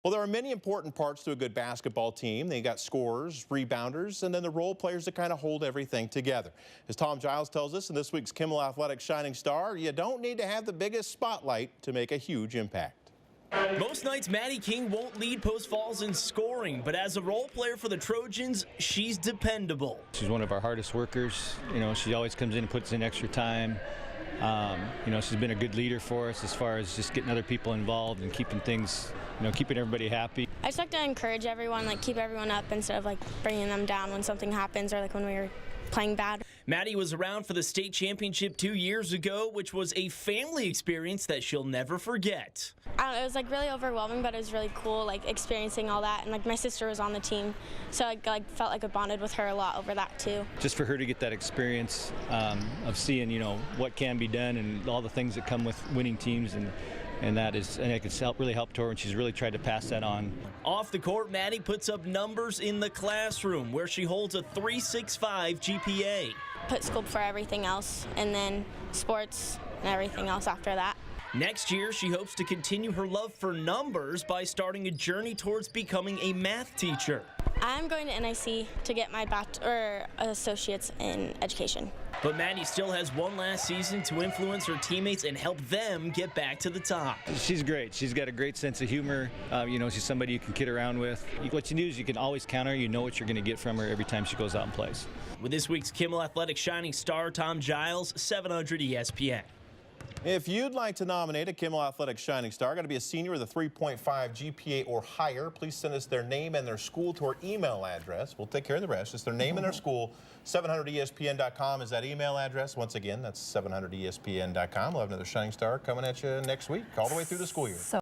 Well, there are many important parts to a good basketball team. They got scorers, rebounders, and then the role players that kind of hold everything together. As Tom Giles tells us in this week's Kimmel Athletic Shining Star, you don't need to have the biggest spotlight to make a huge impact. Most nights, Madie King won't lead Post Falls in scoring, but as a role player for the Trojans, she's dependable. She's one of our hardest workers. You know, she always comes in and puts in extra time. You know, she's been a good leader for us as far as just getting other people involved and keeping things, you know, keeping everybody happy. I just like to encourage everyone, like keep everyone up instead of like bringing them down when something happens or like when we were playing bad. Madie was around for the state championship 2 years ago, which was a family experience that she'll never forget. I don't know, it was like really overwhelming, but it was really cool, like experiencing all that. And like my sister was on the team, so I felt like I bonded with her a lot over that too. Just for her to get that experience of seeing, you know, what can be done and all the things that come with winning teams, and that is, and it can really helped her, and she's really tried to pass that on. Off the court, Madie puts up numbers in the classroom where she holds a 3.65 GPA. Put school before everything else, and then sports and everything else after that. Next year, she hopes to continue her love for numbers by starting a journey towards becoming a math teacher. I'm going to NIC to get my associates in education. But Madie still has one last season to influence her teammates and help them get back to the top. She's great. She's got a great sense of humor. You know, she's somebody you can kid around with. What you do is you can always count her. You know what you're going to get from her every time she goes out and plays. With this week's Kimmel Athletic Shining Star, Tom Giles, 700 ESPN. If you'd like to nominate a Kimmel Athletic Shining Star, got to be a senior with a 3.5 GPA or higher, please send us their name and their school to our email address. We'll take care of the rest. Just their name and their school. 700ESPN.com is that email address. Once again, that's 700ESPN.com. We'll have another Shining Star coming at you next week, all the way through the school year.